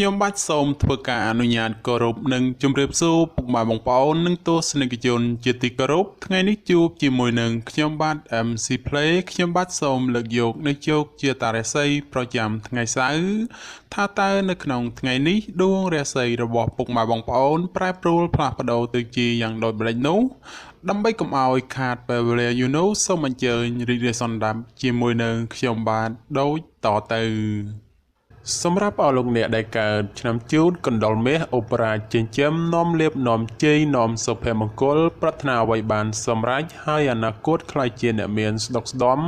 ខ្ញុំបាទសូមធ្វើការអនុញ្ញាតគោរពនិងជម្រាបសួរពុកម៉ែបងប្អូននិងទស្សនិកជនជាទីគោរពថ្ងៃនេះជួបជាមួយនឹងខ្ញុំបាទ MC Play ខ្ញុំបាទសូមលើកយកនៅជោគជាតារាសីប្រចាំថ្ងៃសៅរ៍ថាតើនៅក្នុងថ្ងៃនេះដួងរាសីរបស់ពុកម៉ែបងប្អូនប្រែប្រួលផ្លាស់ប្ដូរទៅជាយ៉ាងដូចម្តេចនោះដើម្បីកុំឲ្យខាតពេលវេលាសូមអញ្ជើញរីករាយសន្តាប់ជាមួយនឹងខ្ញុំបាទដូចតទៅសម្រាប់អស់លោកអ្នកដែលកើតឆ្នាំជូតកណ្ដុរមាសអូបរ៉ាចិញ្ចឹមនាំលៀបនាំជ័យនាំសុភមង្គលប្រាថ្នាអ្វីបានសម្រេចហើយអនាគតខ្លាយជាអ្នកមានស្ដុកស្ដំ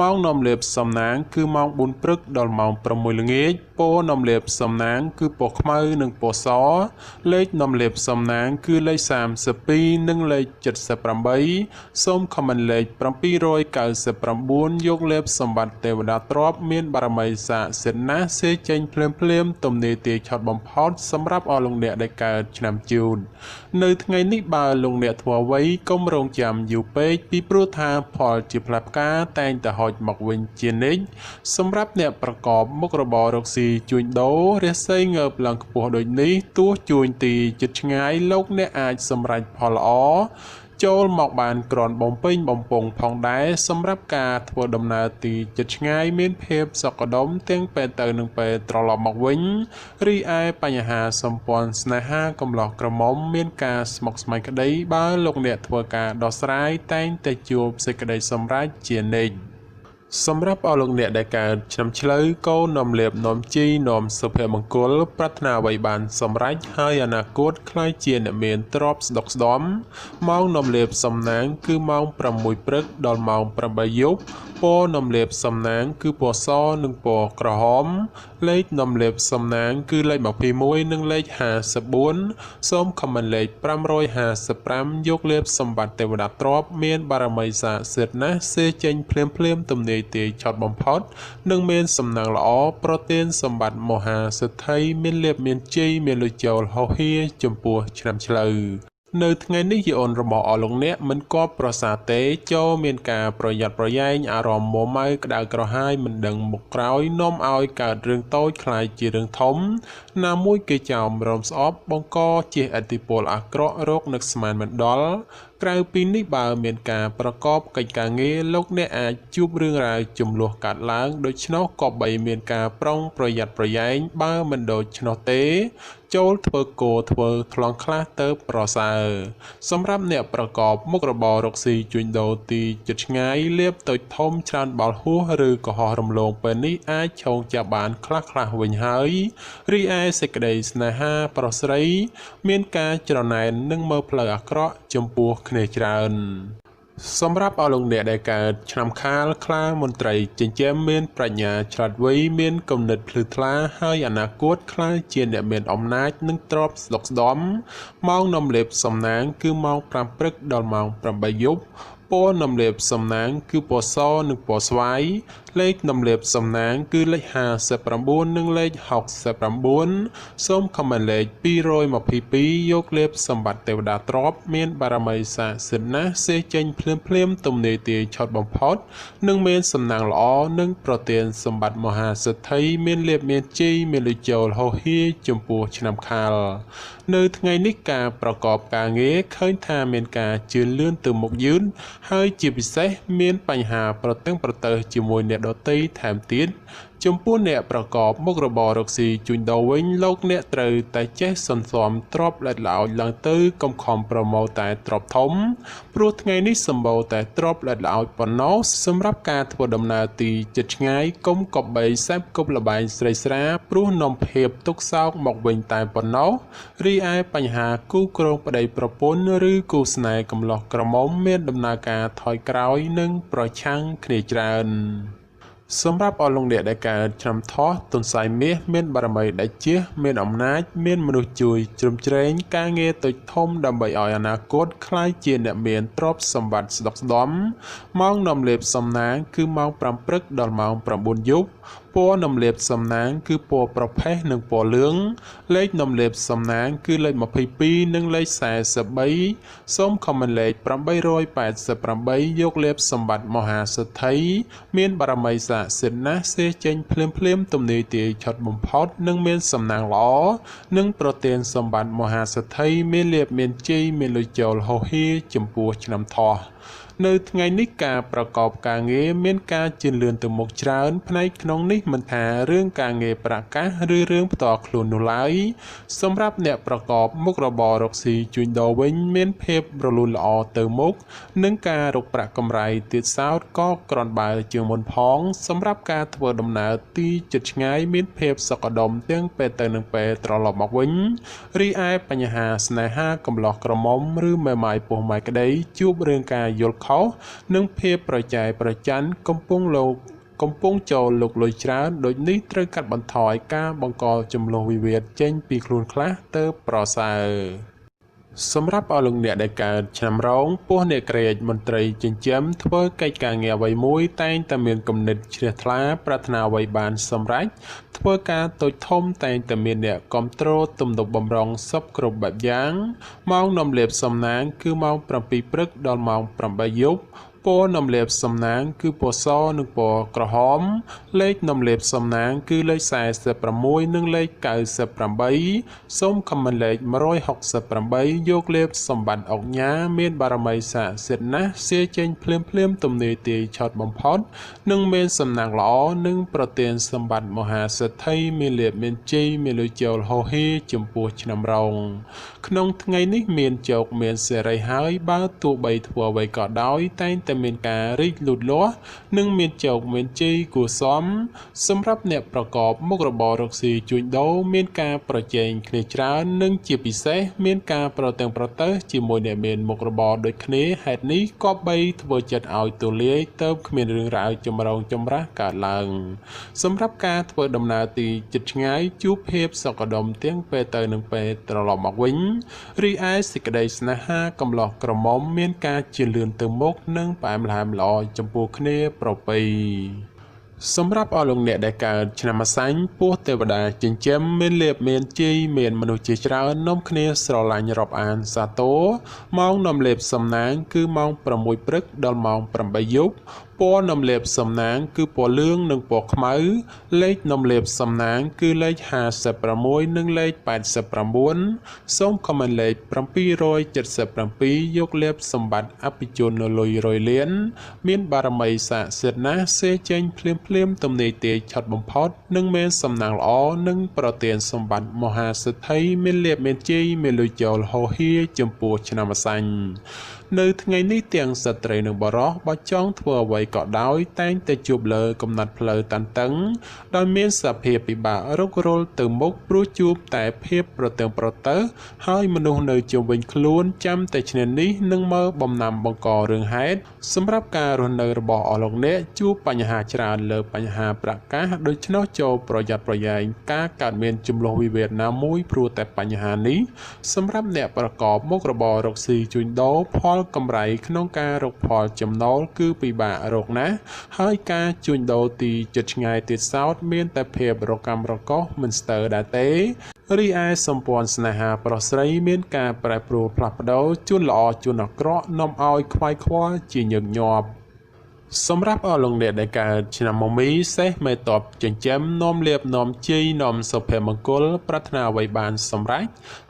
ម៉ោងនាំលៀបសំណាងគឺម៉ោង4ព្រឹកដល់ម៉ោង6ល្ងាចពណ៌នាំលៀបសំណាងគឺពណ៌ខ្មៅនិងពណ៌សលេខនាំលៀបសំណាងគឺលេខ32និងលេខ78សូមខមមិនលេខ799យកលេបសម្បត្តិទេវតាទ្រព្យមានបារមីស័ក្តិសិទ្ធិណាស់សេចេញភ្លាមទំនេរទាឆត់បំផុតសម្រាប់អស់លោកអ្នកដែលកើតឆ្នាំជូតនៅថ្ងៃនេះបើលោកអ្នកធ្វើអ្វីកុំរងចាំយូរពេកពីព្រោះថាផលជាផ្លែផ្កាតែងតែហុចមកវិញជានិច្ចសម្រាប់អ្នកប្រកបមុខរបររកស៊ីជួញដូររាសីងើបឡើងខ្ពស់ដូចនេះទោះជួញទីជិតឆ្ងាយលោកអ្នកអាចសម្រេចផលល្អចូលមកបានក្រាន់បំពេញបំពង់ផងដែរសម្រាប់ការធ្វើដំណើរទីជិតឆ្ងាយមានភាពសុខដុមទាំងពេលទៅនិងពេលត្រឡប់មកវិញរីឯបញ្ហាសម្ព័ន្ធស្នេហាកំឡោះក្រមុំមានការស្មុគស្មាញក្តីបើលោកអ្នកធ្វើការដោះស្រាយតែងតែជួបសេចក្តីសម្រេចជានិច្ចសម្រាប់អស់លោកអ្នកដែលកើតឆ្នាំឆ្លូវកូននាំលៀបនាំជីនាំសុភមង្គលប្រាថ្នាអ្វីបានសម្រេចហើយអនាគតខ្លាយជាអ្នកមានទ្រព្យស្ដុកស្ដំម៉ោងនាំលៀបសំណាងគឺម៉ោង6ព្រឹកដល់ម៉ោង8យប់ពណ៌នាំលៀបសំណាងគឺពណ៌សនិងពណ៌ក្រហមលេខនាំលៀបសំណាងគឺលេខ21និងលេខ54សូមខមមិនលេខ555យកលេបសម្បត្តិទេវតាទ្រព្យមានបារមីស័ក្តិសិទ្ធិណាស់សេចេញភ្លាមទំនេរទាឆត់បំផុតនិងមានសំណាងល្អប្រទានសម្បត្តិមហាសិទ្ធិមានលៀបមានជ័យមានលុយចូលហោហៀចំពោះឆ្នាំឆ្លូវនៅថ្ងៃនេះយអូនរបស់អស់លោកអ្នកមិនគប់ប្រសាទេចូលមានការប្រយ័ត្នប្រយែងអារម្មណ៍មួម៉ៅក្តៅក្រហាយមិនដឹងមុខក្រោយនាំឲ្យកើតរឿងតូចคล้ายជារឿងធំណាមួយគេចោមរំស្អប់បង្កជាឥទ្ធិពលអាក្រក់រោគនឹកស្មានមិនដល់ក្រៅពីនេះបើមានការប្រកបកិច្ចការងារលោកអ្នកអាចជួបរឿងរ៉ាវចំនួនកាត់ឡើងដូច្នោះក៏បីមានការប្រុងប្រយ័ត្នប្រយែងបើមិនដូច្នោះទេចូលធ្វើគោធ្វើថ្លង់ខ្លះទៅប្រសើរសម្រាប់អ្នកប្រកបមុខរបររកស៊ីជួញដូរទីជិតឆ្ងាយលៀបតូចធំច្រើនបាល់ហួសឬក៏ហោះរំលងពេលនេះអាចឆោងចាប់បានខ្លះវិញហើយរីឯសេចក្តីស្នេហាប្រុសស្រីមានការច្រណែននិងមើលផ្លូវអាក្រក់ចំពោះគ្នាច្រើនសម្រាប់អស់លោកអ្នកដែលកើតឆ្នាំខាលខ្លាមន្ត្រីចិញ្ចឹមមានប្រាជ្ញាឆ្លាតវៃមានគំនិតភ្លឺថ្លាហើយអនាគតខ្លាយជាអ្នកមានអំណាចនិងទ្រព្យស្ដុកស្ដំម៉ោងនាំលេបសំណាងគឺម៉ោង5ព្រឹកដល់ម៉ោង8យប់ពណ៌នាំលៀបសំណាងគឺពណ៌សនិងពណ៌ស្វាយលេខនាំលៀបសំណាងគឺលេខ59និងលេខ69សូមខមមិនលេខ222យកលេបសម្បត្តិទេវតាទ្រព្យមានបារមីស័ក្តិសិទ្ធិណាស់សេចេញភ្លាមទំនេរទាឆត់បំផុតនិងមានសំណាងល្អនិងប្រទានសម្បត្តិមហាសិទ្ធិមានលៀបមានជ័យមានលុយចូលហោហៀចំពោះឆ្នាំខាលនៅថ្ងៃនេះការប្រកបការងារឃើញថាមានការជឿនលឿនទៅមុខយឺនហើយជាពិសេសមានបញ្ហាប្រទឹងប្រទើសជាមួយអ្នកដទៃថែមទៀតចំពោះអ្នកប្រកបមុខរបររកស៊ីជួញដូរវិញលោកអ្នកត្រូវតែចេះសន្សំទ្រព្យល្អិតល្អោចឡើងទៅកុំខំប្រមូលតែទ្រព្យធំព្រោះថ្ងៃនេះសម្បូរតែទ្រព្យល្អិតល្អោចប៉ុណ្ណោះសម្រាប់ការធ្វើដំណើរទីជិតឆ្ងាយកុំកប់បីសេពគប់លបែងស្រីស្រាព្រោះនាំភាពទុកសោកមកវិញតែប៉ុណ្ណោះរីឯបញ្ហាគូគ្រងប្តីប្រពន្ធឬគូស្នេហ៍កំឡោះក្រមុំមានដំណើរការថយក្រោយនិងប្រឆាំងគ្នាច្រើនសម្រាប់អស់លោកអ្នកដែលកើតឆ្នាំថោះទុនសាយមាសមានបារមីដៃជះមានអំណាចមានមនុស្សជួយជ្រោមជ្រែងការងារតូចធំដើម្បីឲ្យអនាគតខ្លាយជាអ្នកមានទ្រព្យសម្បត្តិស្ដុកស្ដំម៉ោងនាំលេបសំណាងគឺម៉ោង5ព្រឹកដល់ម៉ោង9យប់ព ពណ៌នំលាបសំណាងគឺពណ៌ប្រផេះនិងពណ៌លឿងលេខនំលាបសំណាងគឺលេខ22និងលេខ43សូមខមមិនលេខ888យកលេបសម្បត្តិមហាសិទ្ធិមានបារមីស័ក្តិសិទ្ធិណាស់សេចេញភ្លាមទំនាយទាយឆុតបំផុតនិងមានសំណាងល្អនិងប្រទានសម្បត្តិមហាសិទ្ធិមានលៀបមានជ័យមានលុយចូលហោហៀចំពោះឆ្នាំថោះនៅថ្ងៃនេះការប្រកបការងារមានការជឿនលឿនទៅមុខច្រើនផ្នែកក្នុងនេះមិនថារឿងការងារប្រកាសឬរឿងផ្ទាល់ខ្លួននោះឡើយសម្រាប់អ្នកប្រកបមុខរបររកស៊ីជួញដូរវិញមានភាពរលូនល្អទៅមុខនិងការរកប្រាក់កម្រៃទៀតសោតក៏ក្រាន់បើជាងមុនផងសម្រាប់ការធ្វើដំណើរទីជិតឆ្ងាយមានភាពសុខដុមទាំងពេលទៅនិងពេលត្រឡប់មកវិញរីឯបញ្ហាស្នេហាកំឡោះក្រមុំឬមេម៉ាយពោះម៉ាយក្តីជួបរឿងការយល់ខុសនិងភាពប្រចែកប្រច័ណ្ឌកំពុងចូលលោកលុយច្រើនដូចនេះត្រូវកាត់បន្ថយការបង្កចំនួនវិវាទចេញពីខ្លួនខ្លះទៅប្រសើរសម្រាប់អស់លោកអ្នកដែលកើតឆ្នាំរោងពោះអ្នកក្រេតមន្ត្រីចិញ្ចឹមធ្វើកិច្ចការងារអ្វីមួយតែងតែមានគំនិតជ្រះថ្លាប្រាថ្នាអ្វីបានសម្រេចធ្វើការតូចធំតែងតែមានអ្នកគ្រប់គ្រងទំនុកបំរុងសពគ្រប់បែបយ៉ាងម៉ោងនំលាបសំណាងគឺម៉ោង7ព្រឹកដល់ម៉ោង8យប់ពណ៌នំលាបសំណាងគឺពណ៌សនិងពណ៌ក្រហមលេខនំលាបសំណាងគឺលេខ46និងលេខ98សូមខមមិនលេខ168យកលេបសម្បត្តិអុកញ៉ាមានបារមីស័ក្តិសិទ្ធិណាស់សៀចេញភ្លាមទំនាយទាយឆុតបំផុតនិងមានសំណាងល្អនិងប្រទានសម្បត្តិមហាសិទ្ធិមានលៀបមានជ័យមានលុយចូលហោហៀចំពោះឆ្នាំរោងក្នុងថ្ងៃនេះមានជោគមានសេរីហើយបើទោះបីធ្វើអ្វីក៏ដោយតែងតែមានការរីកលូតលាស់និងមានជោគមានជ័យគួរសមសម្រាប់អ្នកប្រកបមុខរបររកស៊ីជួញដូរមានការប្រជែងគ្នាច្រើននិងជាពិសេសមានការប្រទាំងប្រទើសជាមួយអ្នកមានមុខរបរដូចគ្នាហេតុនេះគប្បីធ្វើចិត្តឲ្យទូលាយទៅគ្មានរឿងរ៉ាវចម្រូងចម្រាសកើតឡើងសម្រាប់ការធ្វើដំណើរទីជិតឆ្ងាយជួបភាពសុខដុមទាំងពេលទៅនិងពេលត្រឡប់មកវិញរីឯសេចក្តីស្នេហាកំឡោះក្រមុំមានការជឿនលឿនទៅមុខនិងផ្អែមល្ហែមល្អចំពោះគ្នាប្រពៃសម្រាប់អស់លោកអ្នកដែលកើតឆ្នាំអាសាញ់ពោះទេវតាចិញ្ចឹមមានលៀបមានជ័យមានមនុស្សជាច្រើននាំគ្នាស្រឡាញ់រាប់អានសាទរម៉ោងនាំលៀបសំណាងគឺម៉ោង6ព្រឹកដល់ម៉ោង8យប់ពណ៌នំលាបសំណាងគឺពណ៌លឿងនិងពណ៌ខ្មៅលេខនំលាបសំណាងគឺលេខ56និងលេខ89សូមខមមិនលេខ777យកលេបសម្បត្តិអភិជននៅលុយរយលានមានបារមីស័ក្តិសិទ្ធិណាស់សេចេញភ្លាមទំនាយទាយឆុតបំផុតនិងមានសំណាងល្អនិងប្រទានសម្បត្តិមហាសិទ្ធិមានលៀបមានជ័យមានលុយចូលហោហៀចំពោះឆ្នាំអាសាញ់នៅថ្ងៃនេះទាំងស្ត្រីនិងបុរសបើចង់ធ្វើអ្វីក៏ដោយតែងតែជួបលើកំណត់ផ្លូវតានតឹងដោយមានសភាពពិបាករករល់ទៅមុខព្រោះជួបតែភាពប្រទាំងប្រទើហើយមនុស្សនៅជុំវិញខ្លួនចាំតែឈ្នានេះនឹងមើលបំណាំបង្ករឿងហេតុសម្រាប់ការរស់នៅរបស់អស់លោកអ្នកជួបបញ្ហាច្រើនលើបញ្ហាប្រកាសដូច្នោះចូលប្រយ័ត្នប្រយែងការកើតមានចំនួនវិវាទណាមួយព្រោះតែបញ្ហានេះសម្រាប់អ្នកប្រកបមុខរបររកស៊ីជួញដូរផលកម្រៃក្នុងការរកផលចំណូលគឺពិបាករកណាស់ហើយការជួញដូរទីជិតឆ្ងាយទៀតសោតមានតែភាពរកម្មរកុសមិនស្ទើរដែរទេរីឯសម្ព័ន្ធស្នេហាប្រុសស្រីមានការប្រែប្រួលផ្លាស់ប្ដូរជួនល្អជួនអាក្រក់នាំឲ្យខ្វាយខ្វល់ជាញឹកញាប់សម្រាប់អស់លោកអ្នកដែលកើតឆ្នាំមមីសេះមេតបចិញ្ចឹមនាំលៀបនាំជ័យនាំសុភមង្គលប្រាថ្នាអ្វីបានសម្រេច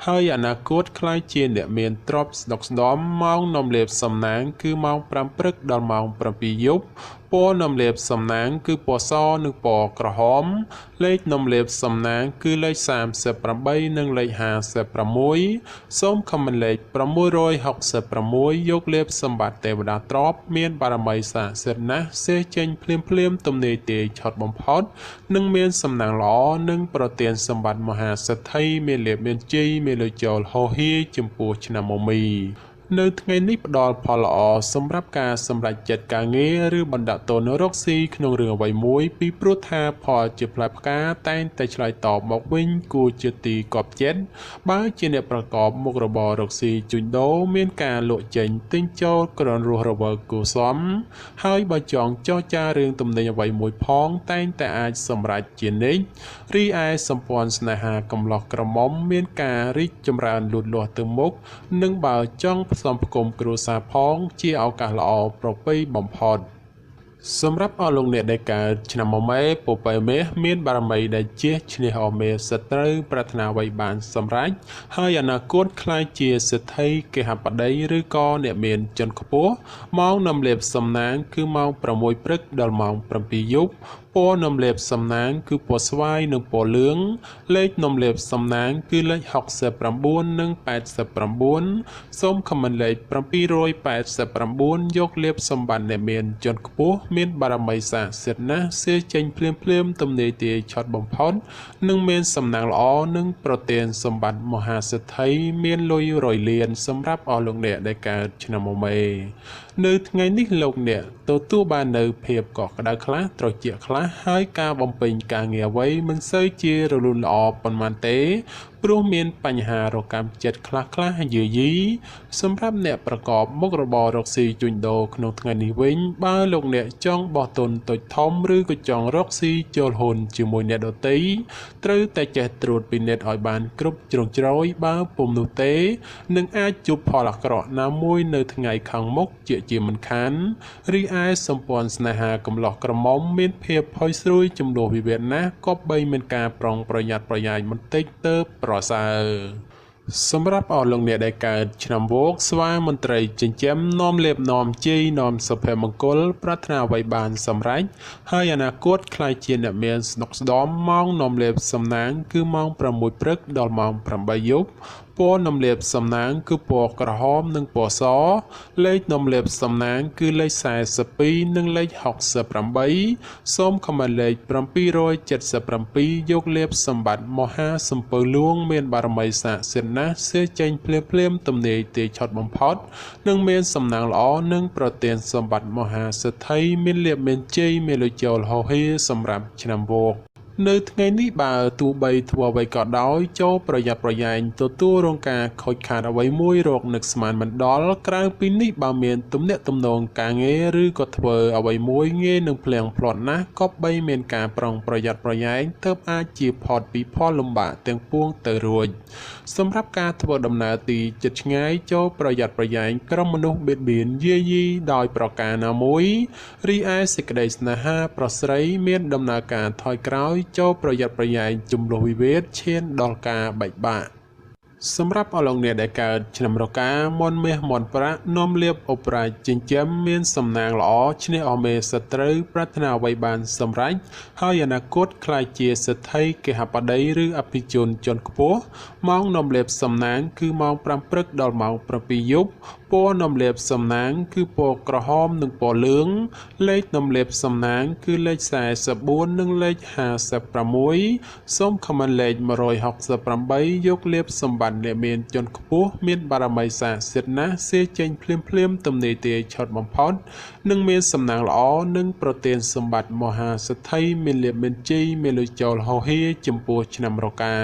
ហើយអនាគតខ្លាយជាអ្នកមានទ្រព្យស្ដុកស្ដម្ភម៉ោងនាំលៀបសំណាងគឺម៉ោង5ព្រឹកដល់ម៉ោង7យប់ពណ៌នំលាបសំណាងគឺពណ៌សនិងពណ៌ក្រហមលេខនំលាបសំណាងគឺលេខ38និងលេខ56សូមខមមិនលេខ666យកលេបសម្បត្តិទេវតាទ្រព្យមានបារមីស័ក្តិសិទ្ធិណាស់សេចេញភ្លាមទំនាយទាយឆុតបំផុតនិងមានសំណាងល្អនិងប្រទានសម្បត្តិមហាសិទ្ធិមានលៀបមានជ័យមានលុយចូលហោហៀចំពោះឆ្នាំមមី នៅថ្ងៃនេះផ្ដល់ផលល្អសម្រាប់ការសម្រេចចិត្តការងារឬបណ្ដាក់តនរកស៊ីក្នុងរឿងអ្វីមួយពីព្រោះថាផលជាផ្លែផ្កាតែងតែឆ្លើយតបមកវិញគួរជាទីកប់ចិត្តបើជាអ្នកប្រកបមុខរបររកស៊ីជួញដូរមានការលក់ចេញទិញចូលក្រនរស់រវើកគួរសមហើយបើចង់ចរចារឿងទំនិញអ្វីមួយផងតែងតែអាចសម្រេចជានិច្ចរីឯសម្ព័ន្ធស្នេហាកំឡោះក្រមុំមានការរីកចម្រើនលូតលាស់ទៅមុខនិងបើចង់ផ្សំផ្គុំគ្រួសារផងជាឱកាសល្អប្រពៃបំផុតសម្រាប់អស់លោកអ្នកដែលកើតឆ្នាំមមែពពែមេមានបារមីដែលជាឈ្នះអស់មេសត្រូវប្រាថ្នាអ្វីបានសម្រេចហើយអនាគតខ្លាយជាសេដ្ឋីគេហបតីឬក៏អ្នកមានជាន់ខ្ពស់ម៉ោងនាំលេបសំណាងគឺម៉ោង6ព្រឹកដល់ម៉ោង7យប់ពណ៌នំលេបសំណាងគឺពណ៌ស្វាយនិងពណ៌លឿងលេខនំលេបសំណាងគឺលេខ69និង89សូមខមមិនលេខ789យកលេបសម្បត្តិអ្នកមានជាន់ខ្ពស់មានបារមីស័ក្តិសិទ្ធិណាស់សៀចេញភ្លាមទំនាយទាយឆត់បំផុតនិងមានសំណាងល្អនិងប្រទានសម្បត្តិមហាសេដ្ឋីមានលុយរយលានសម្រាប់អស់លោកអ្នកដែលកើតឆ្នាំមមែនៅថ្ងៃនេះលោកអ្នកទទួលបាននៅភាពកក់ក្ដៅខ្លះត្រជាក់ខ្លះហើយការបំពេញការងារអ្វីមិនសូវជារលូនល្អប៉ុន្មានទេព្រោះមានបញ្ហារកម្មចិត្តខ្លះយាយីសម្រាប់អ្នកប្រកបមុខរបររកស៊ីជួញដូរក្នុងថ្ងៃនេះវិញបើលោកអ្នកចង់បោះទុនតូចធំឬក៏ចង់រកស៊ីចូលហ៊ុនជាមួយអ្នកដទៃត្រូវតែចេះត្រួតពិនិត្យឲ្យបានគ្រប់ជ្រុងជ្រោយបើពុំនោះទេនឹងអាចជួបផលអាក្រក់ណាមួយនៅថ្ងៃខាងមុខជាមិនខានរីឯសម្ព័ន្ធស្នេហាកំឡោះក្រមុំមានភាពផុយស្រួយចំនួនវិវាទណាស់ក៏បីមានការប្រុងប្រយ័ត្នប្រយែងបន្តិចទៅប្រសើរសម្រាប់អស់លោកអ្នកដែលកើតឆ្នាំវោកស្វាមន្ត្រីចិញ្ចឹមនាំលេបនាំជ័យនាំសុភមង្គលប្រាថ្នាអ្វីបានសម្រេចហើយអនាគតខ្លាយជាអ្នកមានស្នុកស្ដំម៉ោងនាំលេបសំណាងគឺម៉ោង6ព្រឹកដល់ម៉ោង8យប់ពណ៌នំលេបសំណាងគឺពណ៌ក្រហមនិងពណ៌សលេខនំលេបសំណាងគឺលេខ42និងលេខ68សូមខមមិនលេខ777យកលេបសម្បត្តិមហាសំពៅលួងមានបារមីស័ក្តិសិទ្ធិណាស់សេចេញភ្លាមទំនាយទាយឆត់បំផុតនិងមានសំណាងល្អនិងប្រទានសម្បត្តិមហាសេដ្ឋីមានលៀបមានជ័យមានលុយចូលហោហៀសម្រាប់ឆ្នាំវោកនៅថ្ងៃនេះបើទោះបីធ្វើអ្វីក៏ដោយចូលប្រយ័ត្នប្រយែងទទួលរងការខូចខាតអ្វីមួយរកនឹកស្មានមិនដល់ក្រៅពីនេះបើមានទំនាក់ទំនងការងារឬក៏ធ្វើអ្វីមួយងាយនឹងភ្លៀងផ្្លាត់ណាស់ក៏បីមានការប្រុងប្រយ័ត្នប្រយែងទើបអាចជាផុតពីផលលំបាកទាំងពួងទៅរួចសម្រាប់ការធ្វើដំណើរទីជិតឆ្ងាយចូលប្រយ័ត្នប្រយែងក្រុមមនុស្សបៀតបៀនយាយីដោយប្រការណាមួយរីឯសេចក្តីស្នេហាប្រស្រីមានដំណើរការថយក្រោយចូលប្រយ័ត្នប្រយែងជំលោះវិវាទឈានដល់ការបែកបាក់សម្រាប់អស់លោកអ្នកដែលកើតឆ្នាំរកាមន់មាសមន់ប្រាក់នាំលៀបអបរាជចិញ្ចឹមមានសំណាងល្អឈ្នះអមេសត្រូវប្រាថ្នាអ្វីបានសម្រេចហើយអនាគតខ្លាយជាសេដ្ឋីគេហបតីឬអភិជនជាន់ខ្ពស់ម៉ោងនាំលៀបសំណាងគឺម៉ោង5ព្រឹកដល់ម៉ោង7យប់ពណ៌នំលេបសំណាងគឺពណ៌ក្រហមនិងពណ៌លឿងលេខនំលេបសំណាងគឺលេខ44និងលេខ56សូមខមមិនលេខ168យកលេបសម្បត្តិអ្នកមានជាន់ខ្ពស់មានបារមីស័ក្តិសិទ្ធិណាស់សេចេញភ្លាមទំនាយទាយឆត់បំផុតនិងមានសំណាងល្អនិងប្រទានសម្បត្តិមហាសេដ្ឋីមានលៀបមានជ័យមានលុយចូលហោហៀចំពោះឆ្នាំរកា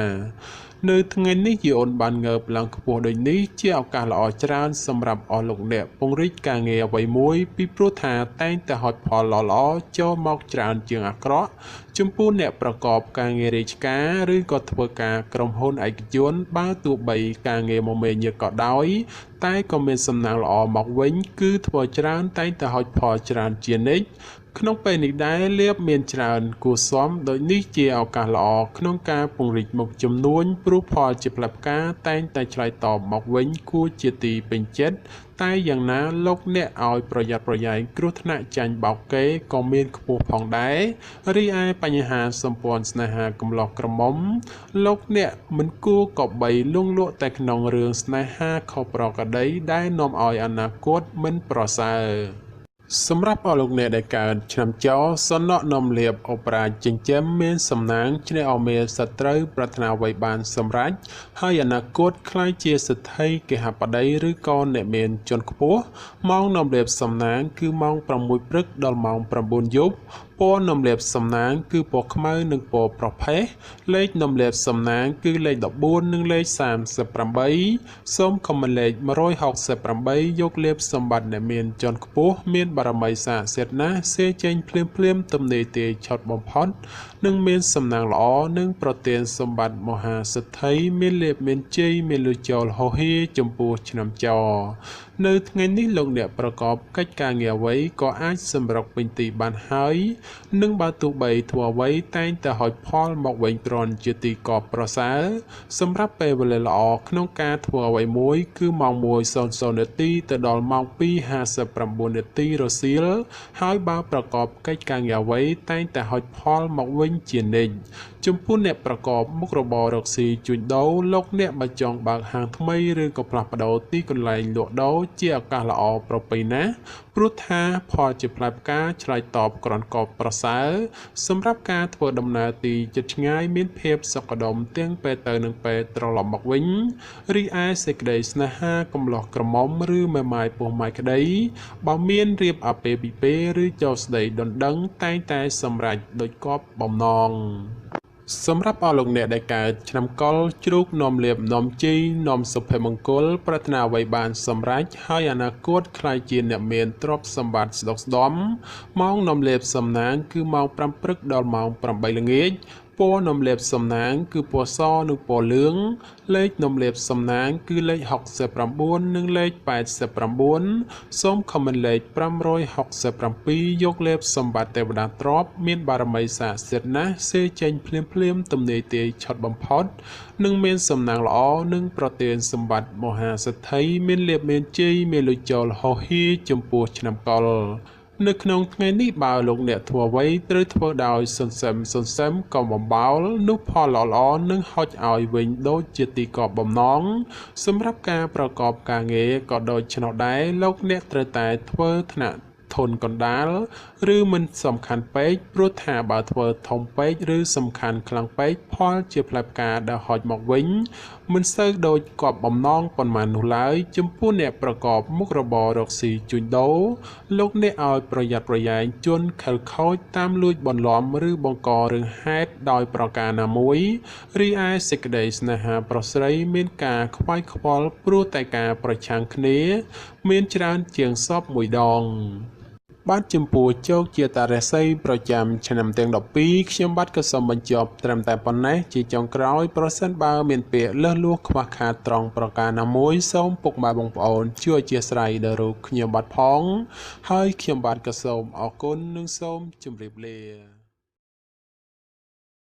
នៅថ្ងៃនេះយអូនបានងើបឡើងខ្ពស់ដូចនេះជាឱកាសល្អច្រើនសម្រាប់អស់លោកអ្នកពង្រីកការងារអ្វីមួយពីព្រោះថាតែងតែហុចផលល្អចូលមកច្រើនជាងអាក្រក់ចំពោះអ្នកប្រកបការងាររាជការឬក៏ធ្វើការក្រុមហ៊ុនឯកជនបើទោះបីការងារមមាញឹកក៏ដោយតែក៏មានសំណាងល្អមកវិញគឺធ្វើច្រើនតែងតែហុចផលច្រើនជានិច្ចក្នុងពេលនេះដែរលៀបមានច្រើនគួរសមដូចនេះជាឱកាសល្អក្នុងការពង្រីកមុខចំនួនព្រោះផលជាផ្លែផ្កាតែងតែឆ្លើយតបមកវិញគួរជាទីពេញចិត្តតែយ៉ាងណាលោកអ្នកឲ្យប្រយ័ត្នប្រយែងគ្រោះថ្នាក់ចាញ់បោកគេក៏មានខ្ពស់ផងដែររីឯបញ្ហាសម្ព័ន្ធស្នេហាកំឡោះក្រមុំលោកអ្នកមិនគួរក៏បីលង់លក់តែក្នុងរឿងស្នេហាខុសប្រក្រតីដែលនាំឲ្យអនាគតមិនប្រសើរ សម្រាប់អស់លោកអ្នកដែលកើតឆ្នាំចោសំណក់នំលៀបអូប៉ារ៉ាចិញ្ចឹមមានសំណាងឆ្នេះអមេសត្រូវប្រាថ្នាអ្វីបានសម្រេចហើយអនាគតខ្លាយជាសិទ្ធិគេហបតីឬក៏អ្នកមានជាន់ខ្ពស់ម៉ោងនំលៀបសំណាងគឺម៉ោង6ព្រឹកដល់ម៉ោង9យប់ពណ៌នំលៀបសំណាងគឺពណ៌ខ្មៅនិងពណ៌ប្រផេះលេខនំលៀបសំណាងគឺលេខ14និងលេខ38សូមខមមិនលេខ168យកលៀបសម្បត្តិអ្នកមានជាន់ខ្ពស់មានបារមីស័ក្តិសិទ្ធិណាស់សេចេញភ្លាមទំនេរទាយឆុតបំផុតនិងមានសំណាងល្អនិងប្រទានសម្បត្តិមហាសិទ្ធិមានលៀបមានជ័យមានលុយចូលហោហៀចំពោះឆ្នាំចោនៅថ្ងៃនេះលោកអ្នកប្រកបកិច្ចការងារអ្វីក៏អាចសម្រុកពេញទីបានហើយនិងបើទោះបីធ្វើអ្វីតែងតែហុចផលមកវិញគ្រាន់ជាទីកប់ប្រសើរសម្រាប់ពេលវេលាល្អក្នុងការធ្វើអ្វីមួយគឺម៉ោង1:00នាទីទៅដល់ម៉ោង2:59នាទីរសៀលហើយបើប្រកបកិច្ចការងារអ្វីតែងតែហុចផលមកវិញជានិច្ចចំពោះអ្នកប្រកបមុខរបររកស៊ីជួញដូរលោកអ្នកបើចង់បើកហាងថ្មីឬក៏ផ្លាស់ប្ដូរទីកន្លែងលក់ដូរជាឱកាសល្អប្រពៃណាព្រោះថាផលជាផ្លែផ្កាឆ្លើយតបក្រនកបប្រសើរសម្រាប់ការធ្វើដំណើរទីជិតឆ្ងាយមានភាពសុខដុមទាំងពេលទៅនិងពេលត្រឡប់មកវិញរីឯសេចក្តីស្នេហាកំឡោះក្រមុំឬមេម៉ាយពោះម៉ាយក្តីបើមានរៀបអាពាហ៍ពិពាហ៍ឬចូលស្តីដណ្ដឹងតែងតែសម្រេចដោយគប់បំណងសម្រាប់អស់លោកអ្នកដែលកើតឆ្នាំកុរជ្រូកនាំលៀបនាំជីនាំសុភមង្គលប្រាថ្នាអ្វីបានសម្រេចហើយអនាគតខ្លាយជាអ្នកមានទ្រព្យសម្បត្តិស្ដុកស្ដម្ភម៉ោងនាំលៀបសំណាងគឺម៉ោង5ព្រឹកដល់ម៉ោង8ល្ងាចពណ៌នំលៀបសំណាងគឺពណ៌សនិងពណ៌លឿងលេខនំលៀបសំណាងគឺលេខ69និងលេខ89សូមខមមិនលេខ567យកលៀបសម្បត្តិទេវតាទ្រព្យមានបារមីស័ក្តិសិទ្ធិណាស់សេចេញភ្លាមទំនេរទាយឆុតបំផុតនិងមានសំណាងល្អនិងប្រទានសម្បត្តិមហាសិទ្ធិមានលៀបមានជ័យមានលុយចូលហោហៀចំពោះឆ្នាំកុរនៅក្នុងថ្ងៃនេះបើលោកអ្នកធ្វើអ្វីត្រូវធ្វើដោយសន្សឹមកុំបំបោលនោះផលល្អនឹងហុចឲ្យវិញដូចជាទីកប់បំណងសម្រាប់ការប្រកបការងារក៏ដូចឆ្នោះដែរលោកអ្នកត្រូវតែធ្វើថ្នាក់ធនកណ្ដាលឬមិនសំខាន់ពេកព្រោះថាបើធ្វើធំពេកឬសំខាន់ខ្លាំងពេកផលជាផ្លែផ្កាដែលហុចមកវិញមិនសូវដូចគប់បំណងប៉ុន្មាននោះឡើយចំពោះអ្នកប្រកបមុខរបររកស៊ីជួញដូរលោកអ្នកឲ្យប្រយ័ត្នប្រយែងជន់ខិលខូចតាមលួចបន្លំឬបង្ករឿងហេតុដោយប្រការណាមួយរីឯសេចក្តីស្នេហាប្រុសស្រីមានការខ្វាយខ្វល់ព្រោះតែការប្រឆាំងគ្នាមានច្រើនជាងសពមួយដងបាទចំពោះជោគជាតារាសីប្រចាំឆ្នាំទាំង12ខ្ញុំបាទក៏សូមបញ្ចប់ត្រឹមតែប៉ុណ្ណេះជាចុងក្រោយប្រសិនបើមានពាក្យលើសលួសខ្វះខាតត្រង់ប្រការណាមួយសូមពុកម៉ែបងប្អូនជួយអធ្យាស្រ័យដល់រូបខ្ញុំបាទផងហើយខ្ញុំបាទក៏សូមអរគុណនិងសូមជម្រាបលា